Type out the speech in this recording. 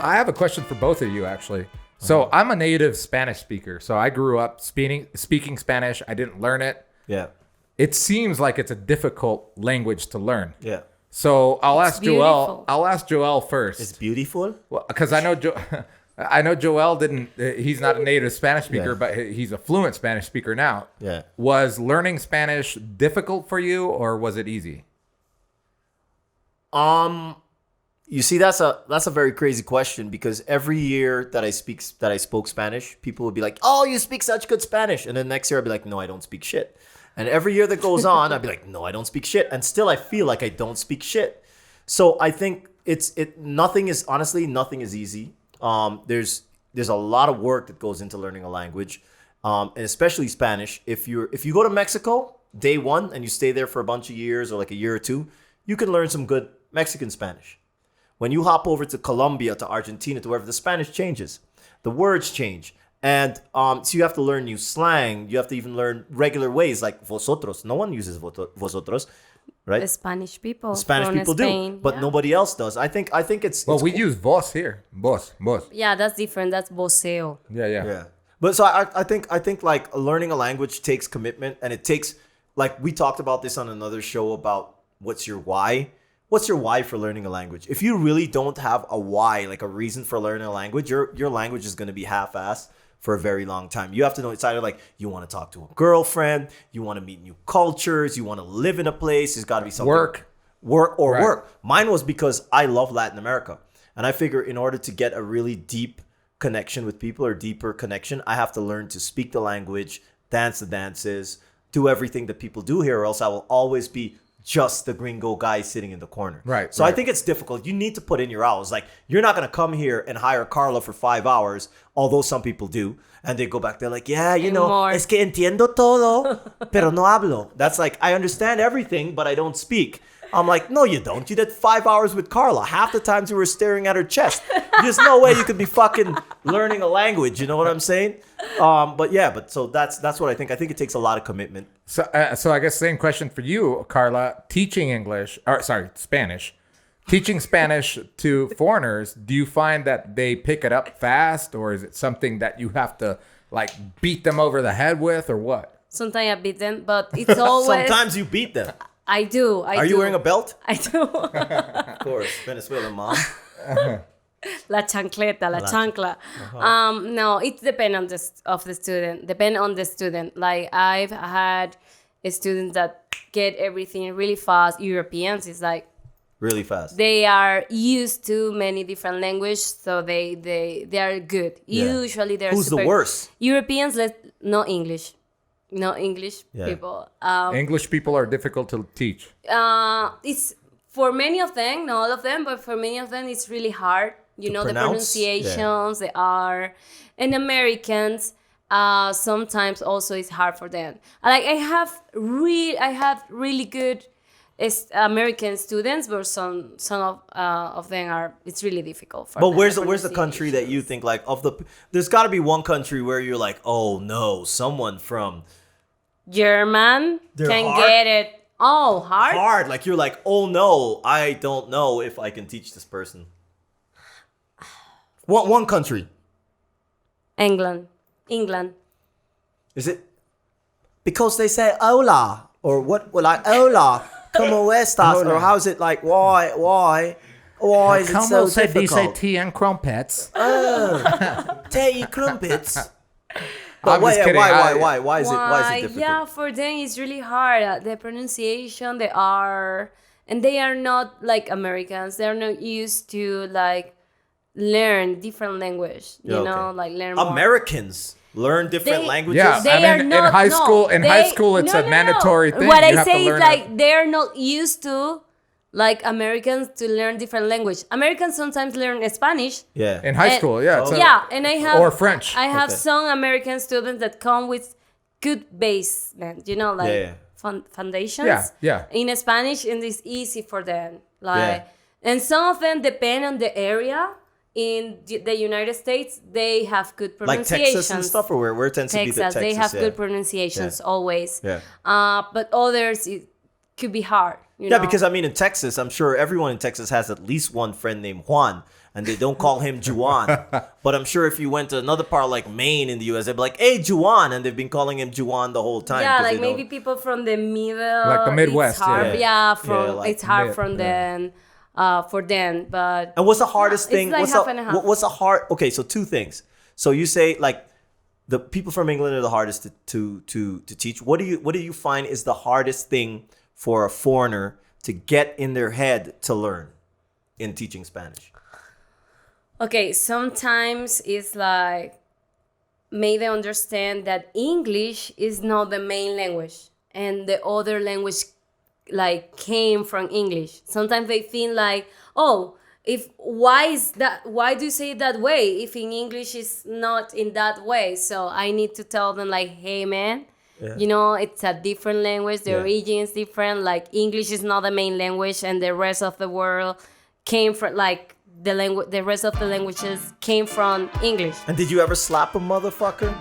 I have a question for both of you, actually. So I'm a native Spanish speaker. So I grew up speaking Spanish. I didn't learn it. Yeah. It seems like it's a difficult language to learn. Yeah. So I'll ask beautiful. Joel. I'll ask Joel first. It's beautiful. Well, because I know I know Joel didn't. He's not a native Spanish speaker, but he's a fluent Spanish speaker now. Yeah. Was learning Spanish difficult for you, or was it easy? You see, that's a very crazy question, because every year that I spoke Spanish, people would be like, "Oh, you speak such good Spanish," and then next year I'd be like, "No, I don't speak shit." And every year that goes on, I'd be like, "No, I don't speak shit," and still I feel like I don't speak shit. So I think nothing is easy. There's a lot of work that goes into learning a language, and especially Spanish. If you go to Mexico day one and you stay there for a bunch of years or like a year or two, you can learn some good Mexican Spanish. When you hop over to Colombia, to Argentina, to wherever, the Spanish changes. The words change. And so you have to learn new slang. You have to even learn regular ways like vosotros. No one uses vosotros, right? The Spanish people. Spanish from people Spain. do, but nobody else does. I think it's... Well, it's we use vos here. Vos. Yeah, that's different. That's voceo. Yeah. But so I think like learning a language takes commitment, and it takes, like, we talked about this on another show about what's your why. What's your why for learning a language? If you really don't have a why, like a reason for learning a language, your language is going to be half-assed for a very long time. You have to know, it's either like you want to talk to a girlfriend, you want to meet new cultures, you want to live in a place. There's got to be something. Work. Mine was because I love Latin America. And I figure in order to get a really deep connection with people, or deeper connection, I have to learn to speak the language, dance the dances, do everything that people do here, or else I will always be just the gringo guy sitting in the corner. Right. So I think it's difficult. You need to put in your hours. Like, you're not going to come here and hire Carla for 5 hours, although some people do. And they go back, they're like, yeah, you know, More. es que entiendo todo, pero no hablo. That's like, I understand everything, but I don't speak. I'm like, no, you don't. You did 5 hours with Carla. Half the times you were staring at her chest. There's no way you could be fucking learning a language. You know what I'm saying? But so that's what I think. I think it takes a lot of commitment. So I guess same question for you, Carla. Spanish. Teaching Spanish to foreigners, do you find that they pick it up fast, or is it something that you have to like beat them over the head with, or what? Sometimes I beat them, but it's always... Sometimes you beat them. I do. Are you wearing a belt? I do. Of course. Venezuelan mom. La chancleta, la chancla. No, it depends on the student. Depend on the student. Like, I've had students that get everything really fast. Europeans is like really fast. They are used to many different languages, so they are good. Yeah. Usually they're Who's the worst? Europeans, no English. No English people. English people are difficult to teach. It's for many of them, not all of them, but for many of them, it's really hard. You know, the pronunciations, they are. And Americans, sometimes also it's hard for them. Like, I have really good American students, but some of them are. It's really difficult for. But where's the country that you think, like, there's got to be one country where you're like, oh no, someone from German can get it. Oh, hard. Like, you're like, oh no, I don't know if I can teach this person. One country. England. Is it because they say hola, or what? Well, like, hola, como estas, or how is it, like, why is it so difficult? Dice tea and crumpets. Tea crumpets. But why is it difficult? Yeah, for them it's really hard. The pronunciation, they are not like Americans. They're not used to like learn different language. You know, like learn more. Americans learn different languages. Yeah, in high school it's a mandatory thing. What I say is like they're not used to like Americans to learn different language. Americans sometimes learn Spanish. Yeah. In high school, yeah. And I have... Or French. I have some American students that come with good basement, you know, like foundations. Yeah. In Spanish, and it's easy for them. Like, and some of them depend on the area. In the United States, they have good pronunciations. Like Texas and stuff, or where it tends to be the Texas. They have good pronunciations always. Yeah. But others, it could be hard. You know? Because I mean, in Texas, I'm sure everyone in Texas has at least one friend named Juan, and they don't call him Juan. But I'm sure if you went to another part like Maine in the US, they'd be like, hey, Juan, and they've been calling him Juan the whole time. Yeah, like maybe people from the middle, like the Midwest. It's hard, it's hard from them, for them. But and what's the hardest thing? Like what's the hard? Okay, so two things. So you say like the people from England are the hardest to teach. What do you find is the hardest thing for a foreigner to get in their head to learn in teaching Spanish? Okay, sometimes it's like make them understand that English is not the main language and the other language like came from English. Sometimes they think like, oh, why do you say it that way if in English is not in that way? So I need to tell them like, hey man, it's a different language, the origin is different, like English is not the main language and the rest of the world came from like the rest of the languages came from English. And did you ever slap a motherfucker?